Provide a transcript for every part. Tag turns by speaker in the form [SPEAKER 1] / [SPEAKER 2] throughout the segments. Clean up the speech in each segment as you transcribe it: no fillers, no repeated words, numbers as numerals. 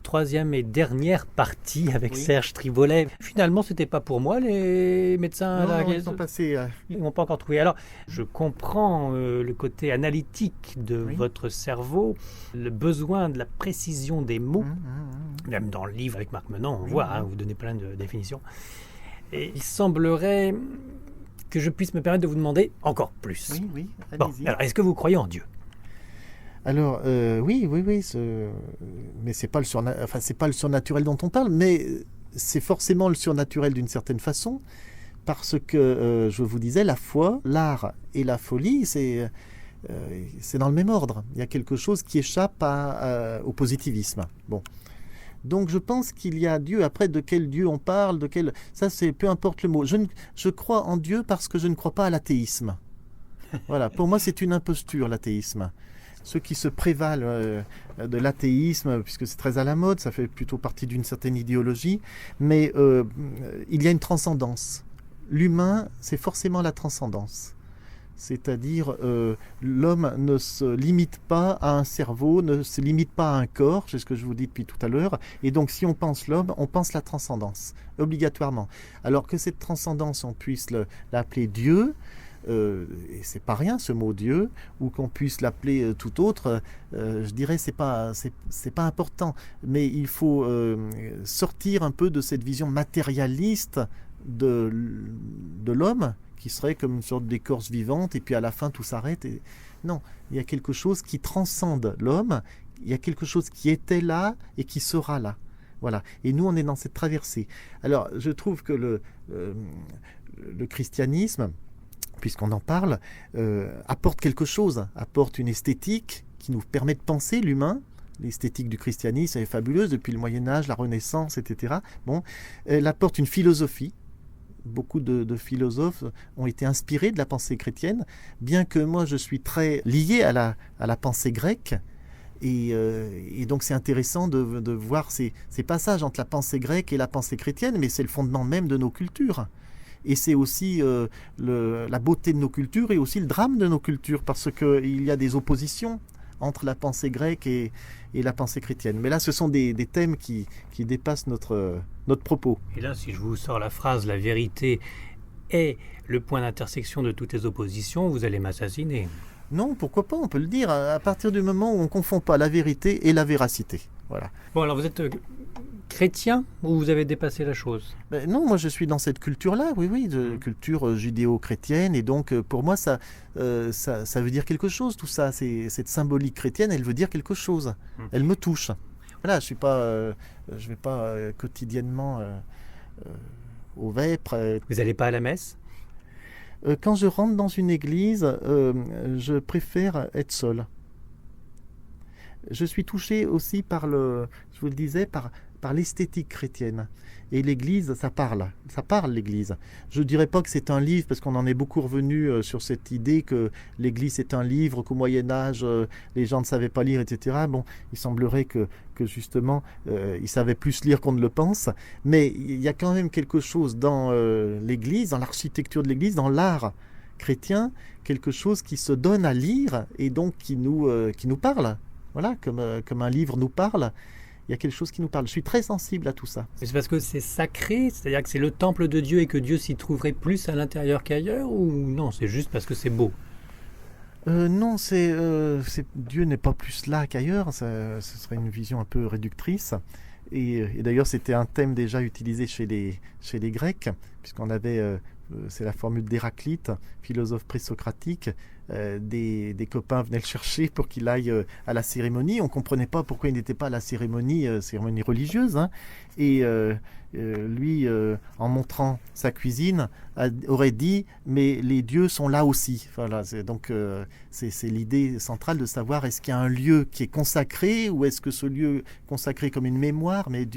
[SPEAKER 1] troisième et dernière partie avec
[SPEAKER 2] Oui.
[SPEAKER 1] Serge Tribolet. Finalement, c'était pas pour moi, les médecins.
[SPEAKER 2] Non, ils sont passés.
[SPEAKER 1] Ils n'ont pas encore trouvé. Alors, je comprends le côté analytique de
[SPEAKER 2] Oui.
[SPEAKER 1] votre cerveau, le besoin de la précision des mots.
[SPEAKER 2] Mmh.
[SPEAKER 1] Même dans le livre avec Marc Menant, on
[SPEAKER 2] Oui,
[SPEAKER 1] voit,
[SPEAKER 2] oui.
[SPEAKER 1] vous donnez plein de définitions. Et il semblerait que je puisse me permettre de vous demander encore plus.
[SPEAKER 2] Oui, oui,
[SPEAKER 1] Bon,
[SPEAKER 2] allez-y.
[SPEAKER 1] alors, est-ce que vous croyez en Dieu?
[SPEAKER 2] Alors, oui, mais c'est pas c'est pas le surnaturel dont on parle, mais c'est forcément le surnaturel d'une certaine façon, parce que, je vous disais, la foi, l'art et la folie, c'est dans le même ordre. Il y a quelque chose qui échappe au positivisme. Bon. Donc je pense qu'il y a Dieu. Après, de quel Dieu on parle, ça c'est peu importe le mot. Je crois en Dieu parce que je ne crois pas à l'athéisme. Voilà, pour moi c'est une imposture, l'athéisme. Ceux qui se prévalent de l'athéisme, puisque c'est très à la mode, ça fait plutôt partie d'une certaine idéologie, mais il y a une transcendance. L'humain, c'est forcément la transcendance. C'est-à-dire, l'homme ne se limite pas à un cerveau, ne se limite pas à un corps, c'est ce que je vous dis depuis tout à l'heure, et donc si on pense l'homme, on pense la transcendance, obligatoirement. Alors que cette transcendance, on puisse l'appeler Dieu, et c'est pas rien ce mot Dieu, ou qu'on puisse l'appeler tout autre, je dirais c'est pas important, mais il faut sortir un peu de cette vision matérialiste de l'homme, qui serait comme une sorte d'écorce vivante, et puis à la fin tout s'arrête. Non, il y a quelque chose qui transcende l'homme, il y a quelque chose qui était là et qui sera là. Voilà. Et nous, on est dans cette traversée. Alors, je trouve que le christianisme, puisqu'on en parle, apporte quelque chose, apporte une esthétique qui nous permet de penser l'humain. L'esthétique du christianisme est fabuleuse depuis le Moyen-Âge, la Renaissance, etc. Bon, elle apporte une philosophie. Beaucoup de philosophes ont été inspirés de la pensée chrétienne, bien que moi je suis très lié à la pensée grecque. Et donc c'est intéressant de voir ces passages entre la pensée grecque et la pensée chrétienne, mais c'est le fondement même de nos cultures. Et c'est aussi la beauté de nos cultures et aussi le drame de nos cultures, parce qu'il y a des oppositions entre la pensée grecque et la pensée chrétienne. Mais là, ce sont des thèmes qui dépassent notre propos.
[SPEAKER 1] Et là, si je vous sors la phrase « la vérité est le point d'intersection de toutes les oppositions », vous allez m'assassiner.
[SPEAKER 2] Non, pourquoi pas, on peut le dire, à partir du moment où on ne confond pas la vérité et la véracité. Voilà.
[SPEAKER 1] Bon, alors vous êtes chrétien ou vous avez dépassé la chose?
[SPEAKER 2] Ben non, moi je suis dans cette culture-là, oui, de culture judéo-chrétienne, et donc pour moi ça veut dire quelque chose, tout ça, cette symbolique chrétienne, elle veut dire quelque chose, elle me touche. Voilà, je vais pas quotidiennement au vêpres.
[SPEAKER 1] Vous n'allez pas à la messe?
[SPEAKER 2] Quand je rentre dans une église, je préfère être seul. Je suis touché aussi je vous le disais, par l'esthétique chrétienne. Et l'Église, ça parle l'Église. Je ne dirais pas que c'est un livre, parce qu'on en est beaucoup revenu sur cette idée que l'Église est un livre, qu'au Moyen-Âge, les gens ne savaient pas lire, etc. Bon, il semblerait que justement, ils savaient plus lire qu'on ne le pense. Mais il y a quand même quelque chose dans l'Église, dans l'architecture de l'Église, dans l'art chrétien, quelque chose qui se donne à lire et donc qui nous parle. Voilà, comme un livre nous parle. Il y a quelque chose qui nous parle. Je suis très sensible à tout ça.
[SPEAKER 1] C'est parce que c'est sacré, c'est-à-dire que c'est le temple de Dieu et que Dieu s'y trouverait plus à l'intérieur qu'ailleurs, ou non, c'est juste parce que c'est beau?
[SPEAKER 2] Non, Dieu n'est pas plus là qu'ailleurs. Ce serait une vision un peu réductrice. Et d'ailleurs, c'était un thème déjà utilisé chez les Grecs, puisqu'on avait, c'est la formule d'Héraclite, philosophe présocratique. Des copains venaient le chercher pour qu'il aille à la cérémonie. On ne comprenait pas pourquoi il n'était pas à la cérémonie religieuse. Hein. Et lui, en montrant sa cuisine, aurait dit « mais les dieux sont là aussi ». Voilà, donc c'est l'idée centrale de savoir est-ce qu'il y a un lieu qui est consacré ou est-ce que ce lieu est consacré comme une mémoire, mais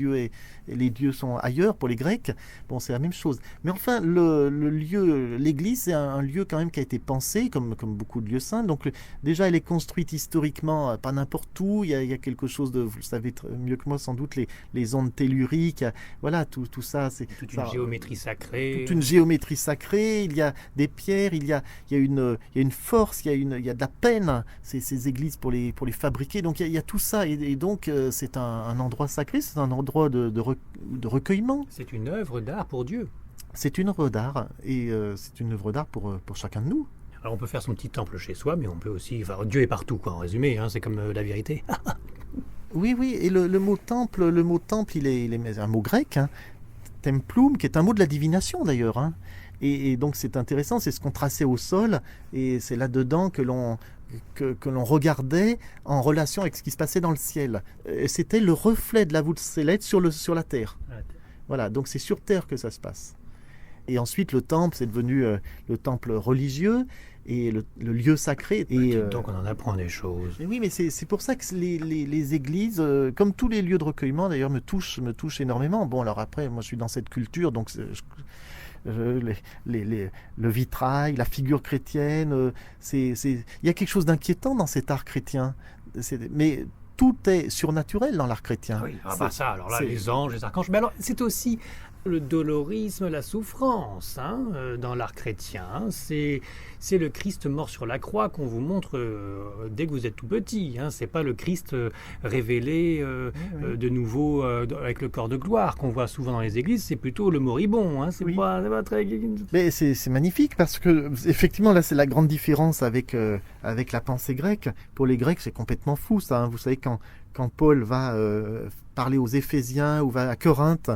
[SPEAKER 2] les dieux sont ailleurs pour les Grecs. Bon, c'est la même chose. Mais enfin, le lieu, l'église, c'est un lieu quand même qui a été pensé, comme beaucoup de lieux saints. Donc déjà, elle est construite historiquement, pas n'importe où. Il y a quelque chose de, vous le savez mieux que moi sans doute, les ondes telluriques, voilà, tout ça. C'est
[SPEAKER 1] toute une géométrie sacrée.
[SPEAKER 2] Toute une géométrie sacrée. Il y a des pierres, il y a une force, il y a de la peine, ces églises pour les fabriquer. Donc il y a tout ça. Et donc c'est un endroit sacré, c'est un endroit de recueillement.
[SPEAKER 1] C'est une œuvre d'art pour Dieu.
[SPEAKER 2] C'est une œuvre d'art, et c'est une œuvre d'art pour chacun de nous.
[SPEAKER 1] Alors on peut faire son petit temple chez soi, mais on peut aussi... Enfin, Dieu est partout, quoi, en résumé, hein, c'est comme la vérité.
[SPEAKER 2] Oui, et le mot temple, il est un mot grec, hein, templum, qui est un mot de la divination d'ailleurs. Hein. Et donc c'est intéressant, c'est ce qu'on traçait au sol, et c'est là-dedans que l'on regardait en relation avec ce qui se passait dans le ciel. C'était le reflet de la voûte céleste sur la terre. Voilà, donc c'est sur terre que ça se passe. Et ensuite, le temple, c'est devenu le temple religieux et le lieu sacré. Et,
[SPEAKER 1] donc on en apprend des choses.
[SPEAKER 2] Oui, mais c'est pour ça que les églises, comme tous les lieux de recueillement, d'ailleurs, me touchent énormément. Bon, alors après, moi, je suis dans cette culture, donc le vitrail, la figure chrétienne, il y a quelque chose d'inquiétant dans cet art chrétien. Mais tout est surnaturel dans l'art chrétien.
[SPEAKER 1] Oui, ça, alors là, les anges, les archanges. Mais alors, c'est aussi le dolorisme, la souffrance, hein, dans l'art chrétien. C'est le Christ mort sur la croix qu'on vous montre dès que vous êtes tout petit. Hein. C'est pas le Christ révélé de nouveau avec le corps de gloire qu'on voit souvent dans les églises. C'est plutôt le moribond. Hein. C'est pas très...
[SPEAKER 2] Mais c'est magnifique parce que effectivement là c'est la grande différence avec la pensée grecque. Pour les Grecs c'est complètement fou ça. Hein. Vous savez quand Paul va parler aux Éphésiens ou va à Corinthe,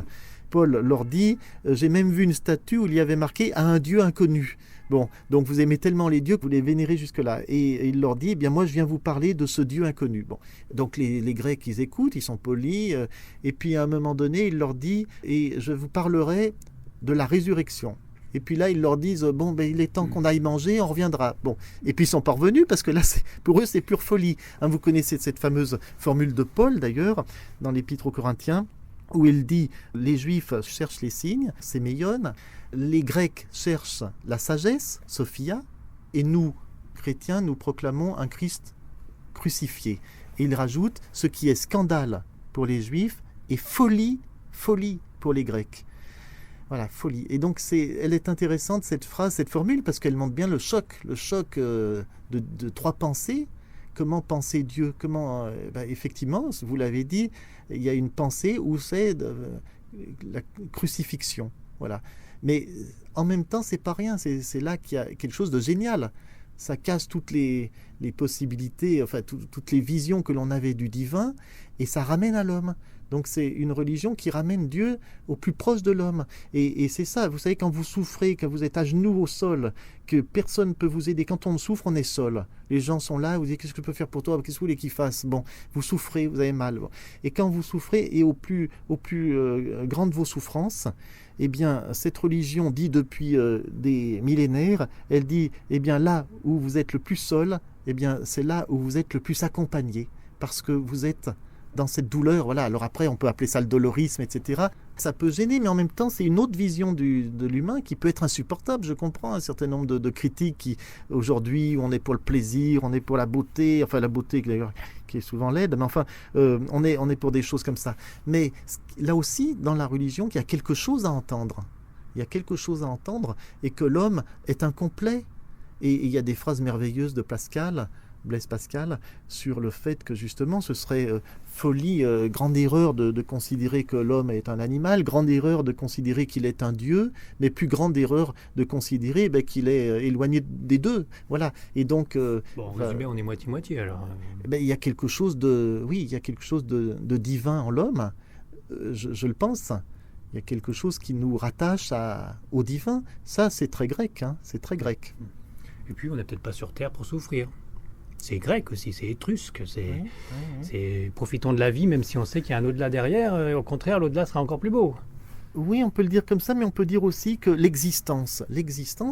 [SPEAKER 2] Paul leur dit j'ai même vu une statue où il y avait marqué à un Dieu inconnu. Bon, donc vous aimez tellement les dieux que vous les vénérez jusque-là. Et il leur dit, eh bien moi je viens vous parler de ce Dieu inconnu. Bon, donc les Grecs, ils écoutent, ils sont polis. Et puis à un moment donné, il leur dit, et je vous parlerai de la résurrection. Et puis là, ils leur disent, bon, il est temps qu'on aille manger, on reviendra. Bon, et puis ils sont pas revenus parce que là, pour eux, c'est pure folie. Hein, vous connaissez cette fameuse formule de Paul, d'ailleurs, dans l'Épître aux Corinthiens, où il dit, les Juifs cherchent les signes, séméion, les Grecs cherchent la sagesse, Sophia, et nous, chrétiens, nous proclamons un Christ crucifié. Et il rajoute, ce qui est scandale pour les Juifs est folie pour les Grecs. Voilà, folie. Et donc, elle est intéressante, cette phrase, cette formule, parce qu'elle montre bien le choc de trois pensées. Comment penser Dieu? Effectivement, vous l'avez dit, il y a une pensée où c'est la crucifixion. Voilà. Mais en même temps, c'est pas rien. C'est là qu'il y a quelque chose de génial. Ça casse toutes les possibilités, enfin toutes les visions que l'on avait du divin, et ça ramène à l'homme. Donc c'est une religion qui ramène Dieu au plus proche de l'homme. Et c'est ça, vous savez, quand vous souffrez, quand vous êtes à genoux au sol, que personne ne peut vous aider, quand on souffre, on est seul. Les gens sont là, vous dites, qu'est-ce que je peux faire pour toi? Qu'est-ce que vous voulez qu'ils fassent? Bon, vous souffrez, vous avez mal. Bon. Et quand vous souffrez, et au plus grand de vos souffrances, eh bien, cette religion dit depuis des millénaires, elle dit, eh bien, là où vous êtes le plus seul, eh bien, c'est là où vous êtes le plus accompagné, parce que vous êtes dans cette douleur, voilà. Alors après, on peut appeler ça le dolorisme, etc. Ça peut gêner, mais en même temps, c'est une autre vision de l'humain qui peut être insupportable. Je comprends un certain nombre de critiques qui, aujourd'hui, on est pour le plaisir, on est pour la beauté, enfin la beauté d'ailleurs qui est souvent laide, mais enfin, on est pour des choses comme ça. Mais là aussi, dans la religion, il y a quelque chose à entendre. Il y a quelque chose à entendre, et que l'homme est incomplet. Et il y a des phrases merveilleuses de Blaise Pascal, sur le fait que justement ce serait folie, grande erreur de considérer que l'homme est un animal, grande erreur de considérer qu'il est un dieu, mais plus grande erreur de considérer qu'il est éloigné des deux. Voilà. Et donc,
[SPEAKER 1] en résumé, on est moitié-moitié alors.
[SPEAKER 2] Il y a quelque chose de divin en l'homme, je le pense. Il y a quelque chose qui nous rattache au divin. Ça, c'est très grec. Hein, c'est très grec.
[SPEAKER 1] Et puis, on n'est peut-être pas sur Terre pour souffrir. C'est grec aussi, c'est étrusque, c'est profitons de la vie, même si on sait qu'il y a un au-delà derrière, au contraire, l'au-delà sera encore plus beau.
[SPEAKER 2] Oui, on peut le dire comme ça, mais on peut dire aussi que l'existence,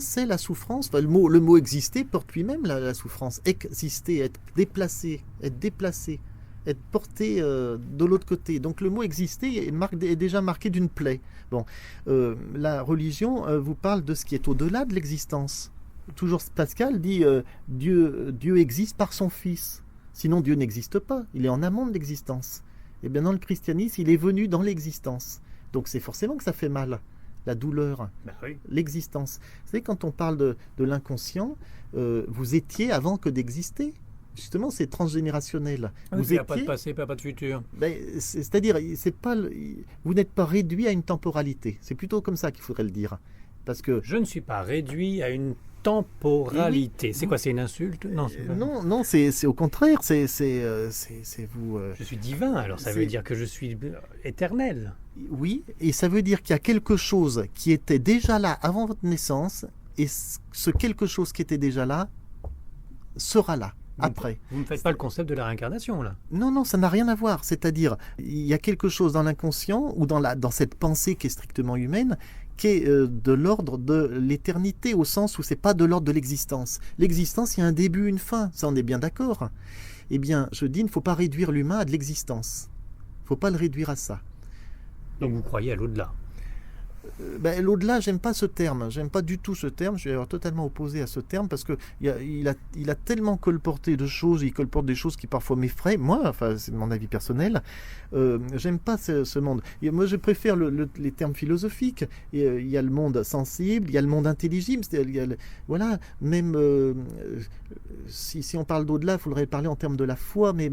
[SPEAKER 2] c'est la souffrance. Enfin, le mot exister porte lui-même la souffrance. Exister, être déplacé, être porté de l'autre côté. Donc le mot exister est déjà marqué d'une plaie. Bon, la religion vous parle de ce qui est au-delà de l'existence. toujours Pascal dit Dieu existe par son Fils. Sinon Dieu n'existe pas, il est en amont de l'existence. Et bien dans le christianisme, il est venu dans l'existence. Donc c'est forcément que ça fait mal, la douleur,
[SPEAKER 1] Oui.
[SPEAKER 2] l'existence. Vous savez, quand on parle de l'inconscient, vous étiez avant que d'exister. Justement, c'est transgénérationnel.
[SPEAKER 1] Il n'y a pas de passé, pas de futur.
[SPEAKER 2] C'est-à-dire, vous n'êtes pas réduit à une temporalité. C'est plutôt comme ça qu'il faudrait le dire. Parce que
[SPEAKER 1] je ne suis pas réduit à une temporalité. Oui, c'est quoi, c'est une insulte? Non,
[SPEAKER 2] non, c'est au contraire. C'est vous.
[SPEAKER 1] Je suis divin, alors ça veut dire que je suis éternel.
[SPEAKER 2] Oui, et ça veut dire qu'il y a quelque chose qui était déjà là avant votre naissance, et ce quelque chose qui était déjà là sera là. Après.
[SPEAKER 1] Vous ne faites pas le concept de la réincarnation, là?
[SPEAKER 2] Non, ça n'a rien à voir. C'est-à-dire, il y a quelque chose dans l'inconscient ou dans cette pensée qui est strictement humaine, qui est de l'ordre de l'éternité, au sens où c'est pas de l'ordre de l'existence. L'existence, il y a un début, une fin. Ça, on est bien d'accord. Eh bien, je dis, il ne faut pas réduire l'humain à de l'existence. Il ne faut pas le réduire à ça.
[SPEAKER 1] Donc vous croyez à l'au-delà?
[SPEAKER 2] L'au-delà, j'aime pas ce terme. J'aime pas du tout ce terme. Je suis totalement opposé à ce terme parce que il a tellement colporté de choses. Il colporte des choses qui parfois m'effraient. Moi, enfin, c'est mon avis personnel. J'aime pas ce monde. Et moi, je préfère les termes philosophiques. Il y a le monde sensible, il y a le monde intelligible. Voilà. Même si on parle d'au-delà, il faudrait parler en termes de la foi. Mais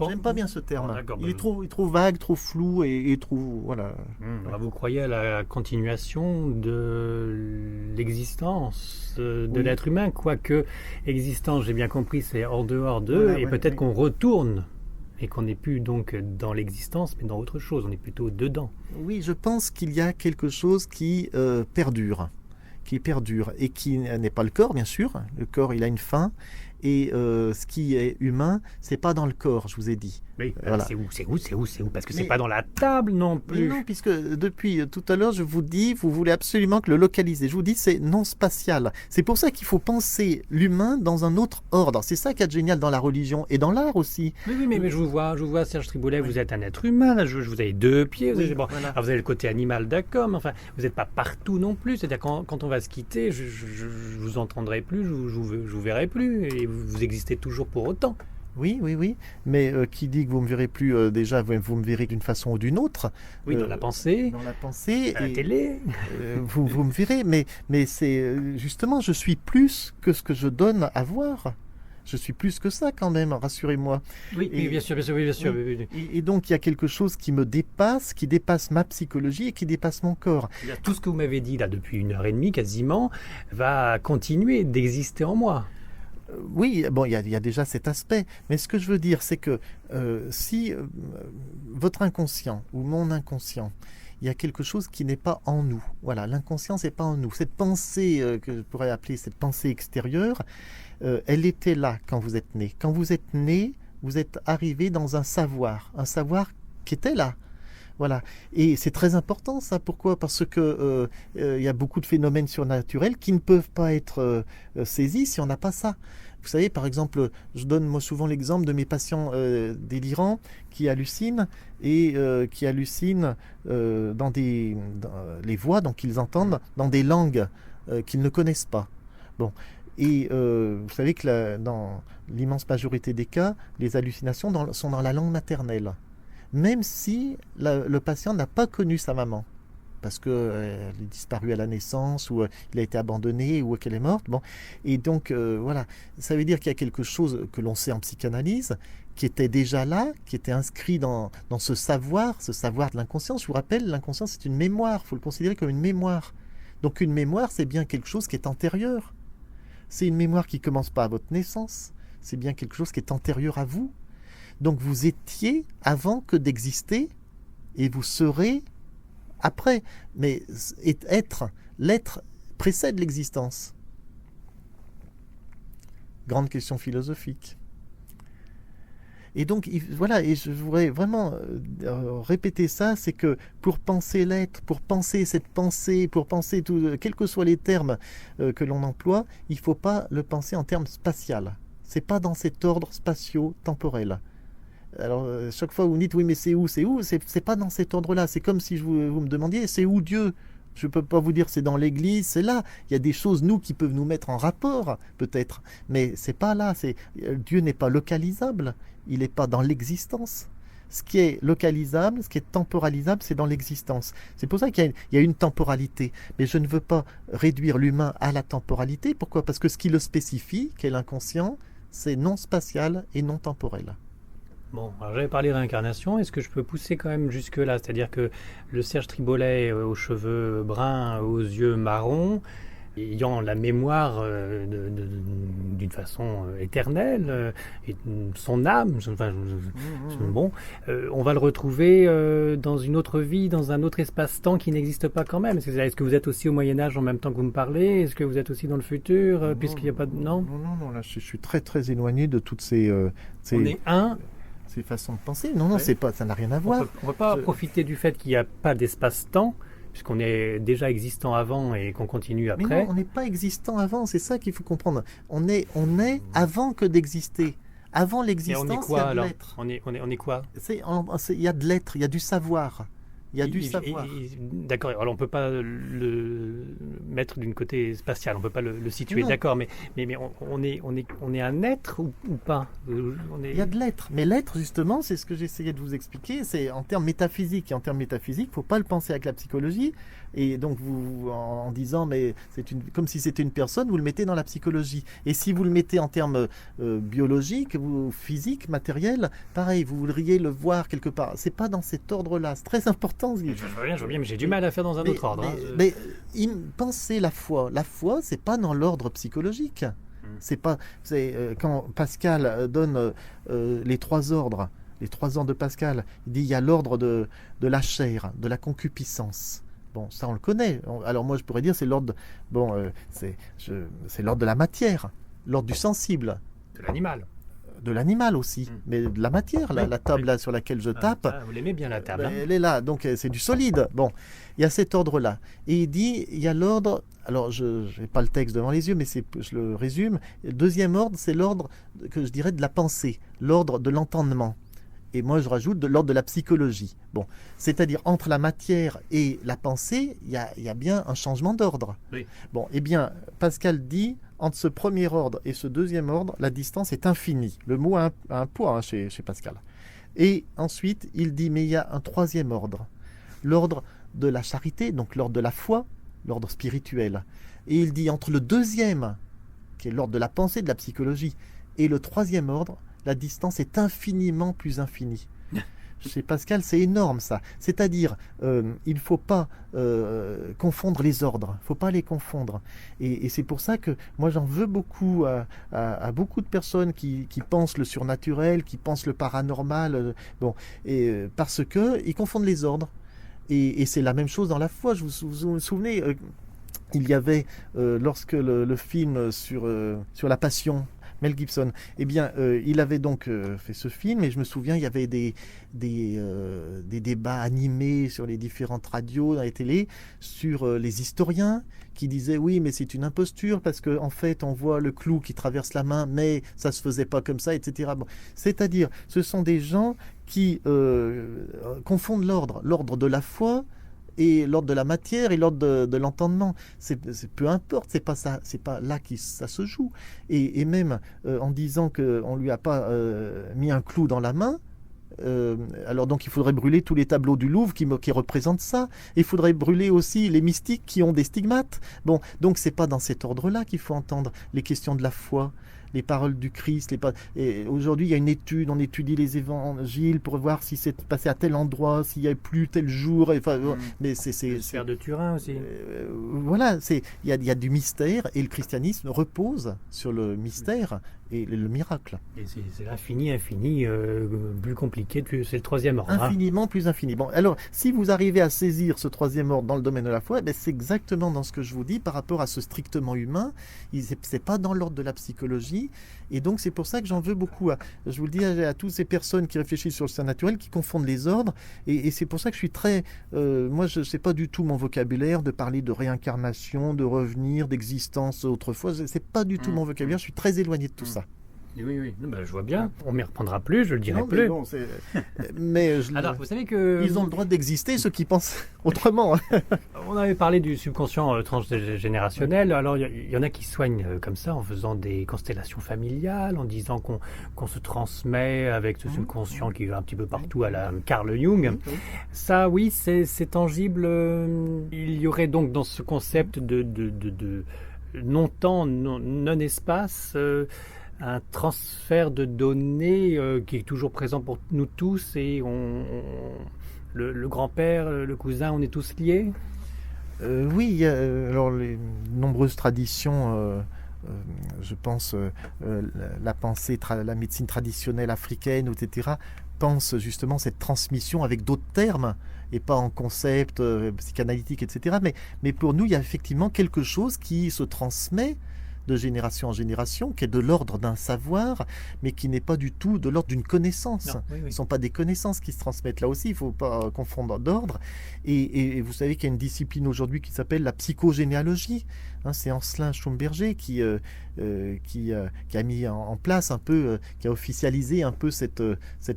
[SPEAKER 2] j'aime pas bien ce terme. Il est trop vague, trop flou et trop voilà.
[SPEAKER 1] Vous croyez à la continuation de l'existence de l'être humain, quoique existence, j'ai bien compris, c'est hors dehors d'eux, et peut-être qu'on retourne et qu'on n'est plus donc dans l'existence, mais dans autre chose, on est plutôt dedans.
[SPEAKER 2] Oui, je pense qu'il y a quelque chose qui perdure et qui n'est pas le corps, bien sûr. Le corps, il a une fin. Et ce qui est humain, c'est pas dans le corps, je vous ai dit.
[SPEAKER 1] Oui, voilà. C'est où? Parce que c'est pas dans la table non plus.
[SPEAKER 2] Non, puisque depuis tout à l'heure, je vous dis, vous voulez absolument que le localiser. Je vous dis, c'est non spatial. C'est pour ça qu'il faut penser l'humain dans un autre ordre. C'est ça qui est génial dans la religion et dans l'art aussi.
[SPEAKER 1] Oui, mais je vous vois, Serge Triboulet, vous êtes un être humain. Là, je vous avez deux pieds. Vous avez,
[SPEAKER 2] voilà.
[SPEAKER 1] Alors vous avez le côté animal, d'accord, mais enfin, vous n'êtes pas partout non plus. C'est-à-dire quand on va se quitter, je vous entendrai plus, je vous verrai plus, et vous existez toujours pour autant.
[SPEAKER 2] Oui, mais qui dit que vous me verrez plus déjà, vous me verrez d'une façon ou d'une autre.
[SPEAKER 1] Oui, dans la pensée. À la télé.
[SPEAKER 2] Vous me verrez, mais c'est justement, je suis plus que ce que je donne à voir. Je suis plus que ça quand même, rassurez-moi.
[SPEAKER 1] Oui, bien sûr. Oui.
[SPEAKER 2] Et donc il y a quelque chose qui me dépasse, qui dépasse ma psychologie et qui dépasse mon corps.
[SPEAKER 1] Tout ce que vous m'avez dit là depuis 1h30 quasiment va continuer d'exister en moi.
[SPEAKER 2] Oui, bon, il y a déjà cet aspect. Mais ce que je veux dire, c'est que si votre inconscient ou mon inconscient, il y a quelque chose qui n'est pas en nous. Voilà, l'inconscient, c'est pas en nous. Cette pensée que je pourrais appeler cette pensée extérieure, elle était là quand vous êtes né. Quand vous êtes né, vous êtes arrivé dans un savoir qui était là. Voilà. Et c'est très important ça. Pourquoi? Parce que il y a beaucoup de phénomènes surnaturels qui ne peuvent pas être saisis si on n'a pas ça. Vous savez, par exemple, je donne moi souvent l'exemple de mes patients délirants qui hallucinent et qui hallucinent dans les voix, donc ils entendent dans des langues qu'ils ne connaissent pas. Bon. Et vous savez que dans l'immense majorité des cas, les hallucinations sont dans la langue maternelle. Même si le patient n'a pas connu sa maman, parce qu'elle est disparue à la naissance, ou il a été abandonné, ou qu'elle est morte. Bon. Et donc, voilà, ça veut dire qu'il y a quelque chose que l'on sait en psychanalyse, qui était déjà là, qui était inscrit dans ce savoir de l'inconscience. Je vous rappelle, l'inconscience, c'est une mémoire, il faut le considérer comme une mémoire. Donc une mémoire, c'est bien quelque chose qui est antérieur. C'est une mémoire qui ne commence pas à votre naissance, c'est bien quelque chose qui est antérieur à vous. Donc vous étiez avant que d'exister et vous serez après. Mais l'être précède l'existence. Grande question philosophique. Et donc voilà, et je voudrais vraiment répéter ça, c'est que pour penser l'être, pour penser cette pensée, pour penser tout, quels que soient les termes que l'on emploie, il ne faut pas le penser en termes spatial. C'est pas dans cet ordre spatio-temporel. Alors, chaque fois vous me dites, oui, mais c'est où? C'est pas dans cet ordre-là. C'est comme si vous me demandiez, c'est où Dieu? Je ne peux pas vous dire c'est dans l'Église, c'est là. Il y a des choses, nous, qui peuvent nous mettre en rapport, peut-être. Mais c'est pas là. Dieu n'est pas localisable. Il n'est pas dans l'existence. Ce qui est localisable, ce qui est temporalisable, c'est dans l'existence. C'est pour ça qu'il y a une temporalité. Mais je ne veux pas réduire l'humain à la temporalité. Pourquoi ? Parce que ce qui le spécifie, qui est l'inconscient, c'est non spatial et non temporel.
[SPEAKER 1] Bon, alors j'avais parlé de réincarnation, est-ce que je peux pousser quand même jusque-là? C'est-à-dire que le Serge Tribolet aux cheveux bruns, aux yeux marrons, ayant la mémoire d'une façon éternelle, et son âme, bon, on va le retrouver dans une autre vie, dans un autre espace-temps qui n'existe pas quand même. Est-ce que vous êtes aussi au Moyen-Âge en même temps que vous me parlez? Est-ce que vous êtes aussi dans le futur, puisqu'il n'y a pas de... Non,
[SPEAKER 2] là, je suis très, très éloigné de toutes ces...
[SPEAKER 1] On est un...
[SPEAKER 2] ces façons de penser. Non, c'est pas, ça n'a rien à voir.
[SPEAKER 1] On ne peut pas profiter du fait qu'il n'y a pas d'espace-temps, puisqu'on est déjà existant avant et qu'on continue après.
[SPEAKER 2] Mais non, on n'est pas existant avant, c'est ça qu'il faut comprendre. On est avant que d'exister. Avant l'existence,
[SPEAKER 1] et on est quoi,
[SPEAKER 2] il y a de
[SPEAKER 1] alors
[SPEAKER 2] l'être.
[SPEAKER 1] On est quoi?
[SPEAKER 2] Il y a de l'être, il y a du savoir. Il y a du savoir.
[SPEAKER 1] D'accord, alors on ne peut pas le mettre d'un côté spatial, on ne peut pas le situer,
[SPEAKER 2] Non.
[SPEAKER 1] d'accord, mais on est un être ou pas?
[SPEAKER 2] Il y a de l'être, mais l'être justement, c'est ce que j'essayais de vous expliquer, c'est en termes métaphysiques, et en termes métaphysiques, il ne faut pas le penser avec la psychologie, et donc vous, en disant, mais comme si c'était une personne, vous le mettez dans la psychologie, et si vous le mettez en termes biologiques, ou physiques, matériels, pareil, vous voudriez le voir quelque part, c'est pas dans cet ordre-là, c'est très important.
[SPEAKER 1] Je vois bien, mais j'ai du mal à faire dans un autre ordre.
[SPEAKER 2] Mais pensez la foi. La foi, c'est pas dans l'ordre psychologique. C'est pas. Quand Pascal donne les trois ordres de Pascal, il dit il y a l'ordre de la chair, de la concupiscence. Bon, ça on le connaît. Alors moi je pourrais dire c'est l'ordre. C'est l'ordre de la matière, l'ordre du sensible.
[SPEAKER 1] De l'animal.
[SPEAKER 2] De l'animal aussi, mais de la matière, la table là, sur laquelle je tape.
[SPEAKER 1] Vous l'aimez bien la table.
[SPEAKER 2] Elle est là, donc c'est du solide. Bon, il y a cet ordre-là. Et il dit, il y a l'ordre, alors je n'ai pas le texte devant les yeux, mais je le résume. Le deuxième ordre, c'est l'ordre que je dirais de la pensée, l'ordre de l'entendement. Et moi, je rajoute de l'ordre de la psychologie. Bon, c'est-à-dire entre la matière et la pensée, il y a bien un changement d'ordre.
[SPEAKER 1] Oui.
[SPEAKER 2] Bon, eh bien, Pascal dit, entre ce premier ordre et ce deuxième ordre, la distance est infinie. Le mot a un poids chez Pascal. Et ensuite, il dit, mais il y a un troisième ordre. L'ordre de la charité, donc l'ordre de la foi, l'ordre spirituel. Et il dit, entre le deuxième, qui est l'ordre de la pensée, de la psychologie, et le troisième ordre, la distance est infiniment plus infinie. Chez Pascal, c'est énorme ça. C'est-à-dire, il ne faut pas confondre les ordres. Il ne faut pas les confondre. Et c'est pour ça que moi, j'en veux beaucoup à beaucoup de personnes qui pensent le surnaturel, qui pensent le paranormal. Parce qu'ils confondent les ordres. Et c'est la même chose dans la foi. Vous vous souvenez, il y avait, lorsque le film sur la Passion, Mel Gibson, eh bien, il avait donc fait ce film, et je me souviens, il y avait des débats animés sur les différentes radios, dans les télés, sur les historiens qui disaient oui, mais c'est une imposture parce qu'en fait, on voit le clou qui traverse la main, mais ça se faisait pas comme ça, etc. Bon, c'est-à-dire, ce sont des gens qui confondent l'ordre de la foi et l'ordre de la matière et l'ordre de l'entendement. Peu importe, c'est pas ça, c'est pas là que ça se joue. Et même en disant qu'on lui a pas mis un clou dans la main, alors donc il faudrait brûler tous les tableaux du Louvre qui représentent ça. Il faudrait brûler aussi les mystiques qui ont des stigmates. Bon, donc c'est pas dans cet ordre-là qu'il faut entendre les questions de la foi, les paroles du Christ. Et aujourd'hui, il y a une étude, on étudie les évangiles pour voir si c'est passé à tel endroit, s'il n'y a plus tel jour. Mais
[SPEAKER 1] le sphère de Turin aussi.
[SPEAKER 2] Voilà, il y a du mystère, et le christianisme repose sur le mystère et le miracle.
[SPEAKER 1] Et c'est l'infini, plus compliqué, c'est le troisième ordre.
[SPEAKER 2] Infiniment plus infini. Bon, alors, si vous arrivez à saisir ce troisième ordre dans le domaine de la foi, c'est exactement dans ce que je vous dis par rapport à ce strictement humain. C'est pas dans l'ordre de la psychologie. Et donc, c'est pour ça que j'en veux beaucoup. Je vous le dis à toutes ces personnes qui réfléchissent sur le surnaturel, qui confondent les ordres. Et c'est pour ça que je suis très... moi, c'est pas du tout mon vocabulaire de parler de réincarnation, de revenir, d'existence autrefois. C'est pas du tout mon vocabulaire. Je suis très éloigné de tout ça.
[SPEAKER 1] Oui, oui. Je vois bien. On ne m'y reprendra plus, je le dirai
[SPEAKER 2] non,
[SPEAKER 1] plus.
[SPEAKER 2] mais bon,
[SPEAKER 1] Alors, vous savez que...
[SPEAKER 2] ils ont le droit d'exister, ceux qui pensent autrement.
[SPEAKER 1] On avait parlé du subconscient transgénérationnel. Alors, il y en a qui soignent comme ça, en faisant des constellations familiales, en disant qu'on se transmet avec ce subconscient qui va un petit peu partout à la Carl Jung. Ça, oui, c'est tangible. Il y aurait donc dans ce concept de non-temps, non-espace, un transfert de données qui est toujours présent pour nous tous, et le grand-père, le cousin, on est tous liés.
[SPEAKER 2] Oui, il y a, alors les nombreuses traditions, je pense, la pensée, la médecine traditionnelle africaine, etc., pense justement cette transmission avec d'autres termes et pas en concept psychanalytique, etc. Mais pour nous, il y a effectivement quelque chose qui se transmet de génération en génération, qui est de l'ordre d'un savoir, mais qui n'est pas du tout de l'ordre d'une connaissance.
[SPEAKER 1] Non, oui, oui.
[SPEAKER 2] Ce ne sont pas des connaissances qui se transmettent. Là aussi, il ne faut pas confondre d'ordre. Et vous savez qu'il y a une discipline aujourd'hui qui s'appelle la psychogénéalogie. C'est Ancelin Schumberger qui a mis en place un peu, qui a officialisé un peu cette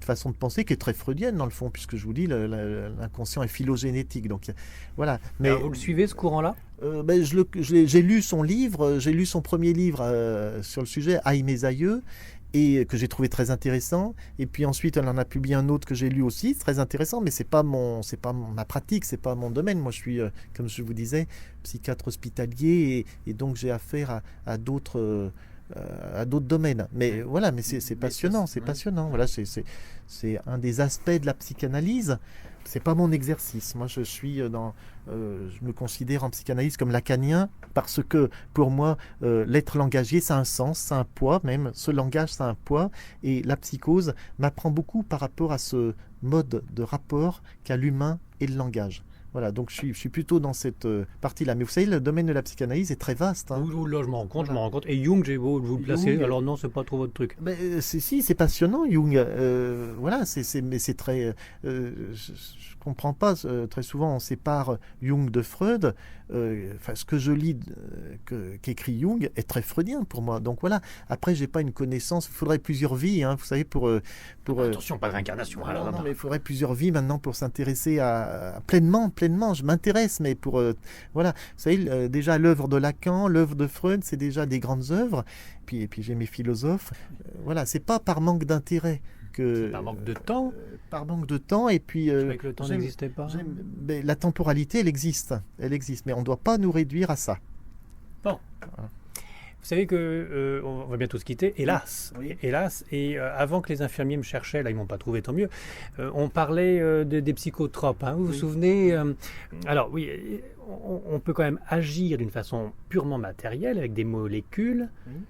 [SPEAKER 2] façon de penser qui est très freudienne dans le fond, puisque je vous dis, l'inconscient est phylogénétique. Donc voilà. Mais
[SPEAKER 1] alors, vous le suivez, ce courant-là?
[SPEAKER 2] J'ai lu son livre, j'ai lu son premier livre sur le sujet, Aïe mes aïeux, et que j'ai trouvé très intéressant. Et puis ensuite, elle en a publié un autre que j'ai lu aussi, très intéressant, mais c'est pas ma pratique, c'est pas mon domaine. Moi, je suis, comme je vous disais, psychiatre hospitalier, et donc j'ai affaire à d'autres domaines. Mais voilà, mais c'est passionnant, c'est passionnant. Voilà, c'est un des aspects de la psychanalyse. C'est pas mon exercice. Moi, je me considère en psychanalyse comme lacanien parce que pour moi, l'être langagier, ça a un sens, ça a un poids même. Ce langage, ça a un poids. Et la psychose m'apprend beaucoup par rapport à ce mode de rapport qu'a l'humain et le langage. Voilà, donc je suis plutôt dans cette partie-là. Mais vous savez, le domaine de la psychanalyse est très vaste. Là,
[SPEAKER 1] je me rends compte. Et Jung, j'ai beau vous le placer,
[SPEAKER 2] Jung,
[SPEAKER 1] alors non, c'est pas trop votre truc.
[SPEAKER 2] C'est passionnant, Jung. Voilà, mais c'est très... je comprends pas. Très souvent, on sépare Jung de Freud. Ce que je lis qu'écrit Jung est très freudien pour moi. Donc voilà. Après, j'ai pas une connaissance. Il faudrait plusieurs vies, vous savez, pour
[SPEAKER 1] attention, pas de réincarnation.
[SPEAKER 2] Non, mais il faudrait plusieurs vies maintenant pour s'intéresser à pleinement. Je m'intéresse, mais pour voilà. Vous savez, déjà l'œuvre de Lacan, l'œuvre de Freud, c'est déjà des grandes œuvres. Et puis j'ai mes philosophes. Voilà, c'est pas par manque d'intérêt.
[SPEAKER 1] Par manque de temps.
[SPEAKER 2] Par manque de temps, et puis...
[SPEAKER 1] Je croyais que le temps n'existait pas.
[SPEAKER 2] Mais la temporalité, elle existe, mais on ne doit pas nous réduire à ça.
[SPEAKER 1] Bon. Voilà. Vous savez que on va bientôt se quitter, hélas. Oui. Hélas. Et avant que les infirmiers me cherchaient, là ils m'ont pas trouvé, tant mieux. On parlait des psychotropes. Vous vous souvenez alors oui, on peut quand même agir d'une façon purement matérielle avec des molécules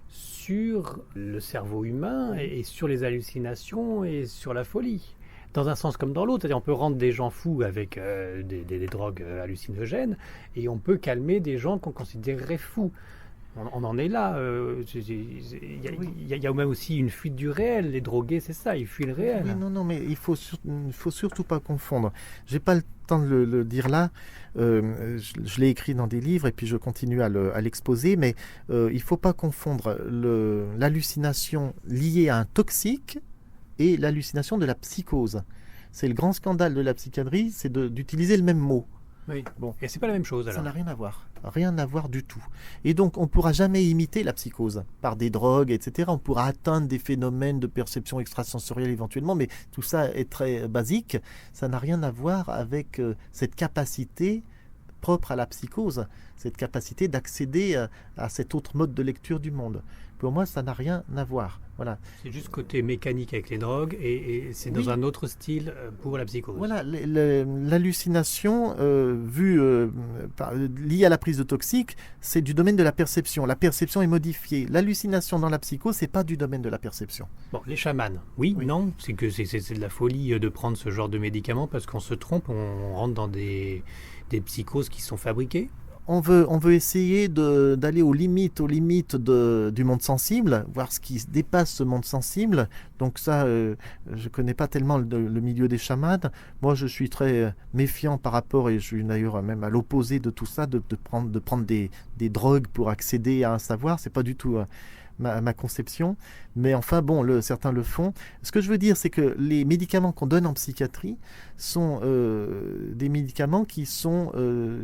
[SPEAKER 1] sur le cerveau humain et sur les hallucinations et sur la folie. Dans un sens comme dans l'autre, c'est-à-dire on peut rendre des gens fous avec des drogues hallucinogènes, et on peut calmer des gens qu'on considérerait fous. On en est là. Il y a même aussi une fuite du réel. Les drogués, c'est ça, ils fuient le réel.
[SPEAKER 2] Oui, non, mais il faut surtout pas confondre. J'ai pas le temps de le dire là. Je l'ai écrit dans des livres et puis je continue à l'exposer. Mais il faut pas confondre l'hallucination liée à un toxique et l'hallucination de la psychose. C'est le grand scandale de la psychiatrie, c'est d'utiliser le même mot.
[SPEAKER 1] Oui. Bon. Et c'est pas la même chose alors.
[SPEAKER 2] Ça n'a rien à voir du tout. Et donc on ne pourra jamais imiter la psychose par des drogues, etc. On pourra atteindre des phénomènes de perception extrasensorielle éventuellement, mais tout ça est très basique. Ça n'a rien à voir avec cette capacité propre à la psychose, cette capacité d'accéder à cet autre mode de lecture du monde. Pour moi, ça n'a rien à voir. Voilà.
[SPEAKER 1] C'est juste côté mécanique avec les drogues et c'est dans un autre style pour la psychose.
[SPEAKER 2] Voilà, l'hallucination liée à la prise de toxiques, c'est du domaine de la perception. La perception est modifiée. L'hallucination dans la psychose, c'est pas du domaine de la perception.
[SPEAKER 1] Bon, les chamans, oui. Non, c'est que c'est de la folie de prendre ce genre de médicaments parce qu'on se trompe, on rentre dans des psychoses qui sont fabriquées.
[SPEAKER 2] On veut essayer d'aller aux limites du monde sensible, voir ce qui dépasse ce monde sensible. Donc ça, je connais pas tellement le milieu des chamans. Moi, je suis très méfiant par rapport, et je suis d'ailleurs même à l'opposé de tout ça, de prendre des drogues pour accéder à un savoir. C'est pas du tout ma conception. Mais enfin, bon, certains le font. Ce que je veux dire, c'est que les médicaments qu'on donne en psychiatrie sont des médicaments qui sont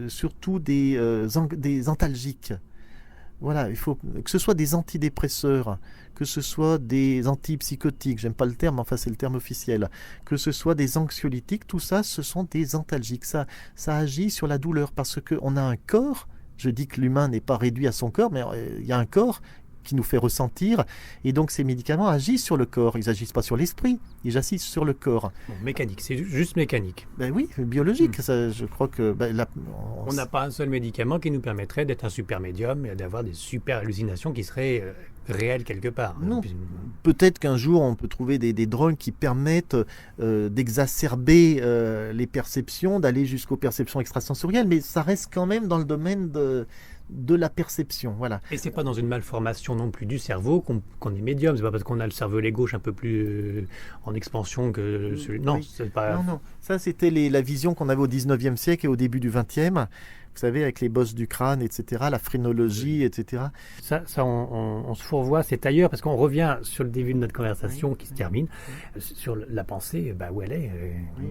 [SPEAKER 2] surtout des antalgiques. Voilà, il faut que ce soit des antidépresseurs, que ce soit des antipsychotiques, j'aime pas le terme, enfin c'est le terme officiel, que ce soit des anxiolytiques, tout ça, ce sont des antalgiques. Ça agit sur la douleur parce qu'on a un corps. Je dis que l'humain n'est pas réduit à son corps, mais il y a un corps qui nous fait ressentir. Et donc ces médicaments agissent sur le corps. Ils n'agissent pas sur l'esprit, ils agissent sur le corps.
[SPEAKER 1] Bon, mécanique, c'est juste mécanique.
[SPEAKER 2] Ben oui, biologique. Ça, je crois que...
[SPEAKER 1] on n'a pas un seul médicament qui nous permettrait d'être un super médium et d'avoir des super hallucinations qui seraient réelles quelque part.
[SPEAKER 2] Non. Peut-être qu'un jour, on peut trouver des drogues qui permettent d'exacerber les perceptions, d'aller jusqu'aux perceptions extrasensorielles, mais ça reste quand même dans le domaine de la perception, voilà.
[SPEAKER 1] Et c'est pas dans une malformation non plus du cerveau qu'on est médium. C'est pas parce qu'on a le cerveau gauche un peu plus en expansion que celui. Non,
[SPEAKER 2] oui.
[SPEAKER 1] C'est pas.
[SPEAKER 2] Non. Ça, c'était la vision qu'on avait au 19e siècle et au début du 20e. Vous savez, avec les bosses du crâne, etc., la phrénologie, etc.
[SPEAKER 1] Ça on se fourvoie, c'est ailleurs, parce qu'on revient sur le début de notre conversation qui se termine, sur la pensée, où elle est.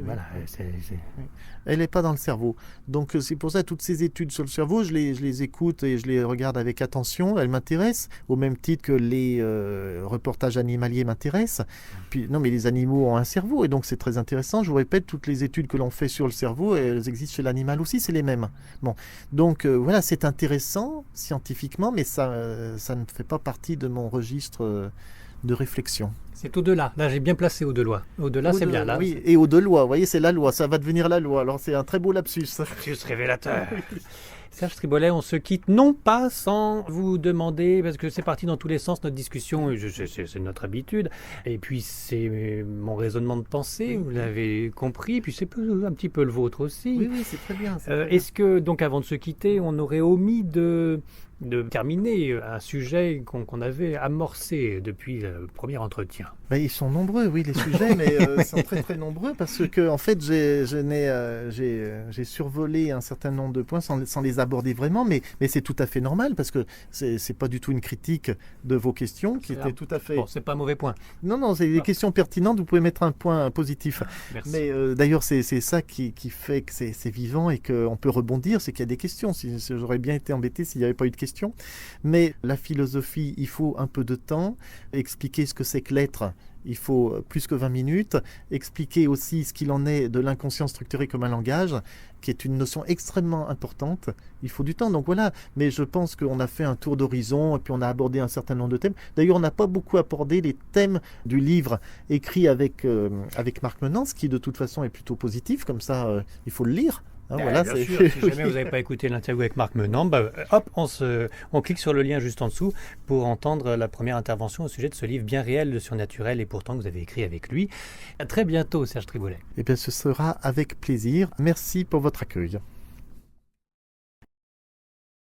[SPEAKER 1] Voilà.
[SPEAKER 2] Elle n'est pas dans le cerveau. Donc c'est pour ça toutes ces études sur le cerveau, je les écoute et je les regarde avec attention. Elles m'intéressent, au même titre que les reportages animaliers m'intéressent. Puis, non, mais les animaux ont un cerveau, et donc c'est très intéressant. Je vous répète, toutes les études que l'on fait sur le cerveau, elles existent chez l'animal aussi, c'est les mêmes. Bon. Donc voilà, c'est intéressant scientifiquement, mais ça ne fait pas partie de mon registre de réflexion.
[SPEAKER 1] C'est au-delà. Là, j'ai bien placé au-delà. Au-delà, c'est bien. Là,
[SPEAKER 2] oui, et au-delà, vous voyez, c'est la loi. Ça va devenir la loi. Alors, c'est un très beau lapsus.
[SPEAKER 1] Lapsus révélateur. Serge Tribolet, on se quitte non pas sans vous demander, parce que c'est parti dans tous les sens notre discussion, c'est notre habitude, et puis c'est mon raisonnement de pensée, vous l'avez compris, puis c'est un petit peu le vôtre aussi.
[SPEAKER 2] Oui, c'est très bien.
[SPEAKER 1] Est-ce que, donc avant de se quitter, on aurait omis de terminer un sujet qu'on avait amorcé depuis le premier entretien?
[SPEAKER 2] Ils sont nombreux, oui, les sujets, mais ils sont très très nombreux parce que en fait j'ai survolé un certain nombre de points sans les aborder vraiment, mais c'est tout à fait normal parce que c'est pas du tout une critique de vos questions qui étaient tout à fait...
[SPEAKER 1] Bon, c'est pas un mauvais point.
[SPEAKER 2] Non, c'est des questions pertinentes, vous pouvez mettre un point positif.
[SPEAKER 1] Merci.
[SPEAKER 2] Mais d'ailleurs c'est ça qui fait que c'est vivant et qu'on peut rebondir, c'est qu'il y a des questions. J'aurais bien été embêté s'il n'y avait pas eu de questions. Mais la philosophie, il faut un peu de temps, expliquer ce que c'est que l'être. Il faut plus que 20 minutes, expliquer aussi ce qu'il en est de l'inconscient structuré comme un langage, qui est une notion extrêmement importante. Il faut du temps, donc voilà. Mais je pense qu'on a fait un tour d'horizon et puis on a abordé un certain nombre de thèmes. D'ailleurs, on n'a pas beaucoup abordé les thèmes du livre écrit avec Marc Menance, qui de toute façon est plutôt positif, comme ça, il faut le lire.
[SPEAKER 1] Voilà, bien sûr, si jamais vous n'avez pas écouté l'interview avec Marc Menant, hop, on clique sur le lien juste en dessous pour entendre la première intervention au sujet de ce livre bien réel, le surnaturel, et pourtant que vous avez écrit avec lui. À très bientôt, Serge Tribolet.
[SPEAKER 2] Eh bien, ce sera avec plaisir. Merci pour votre accueil.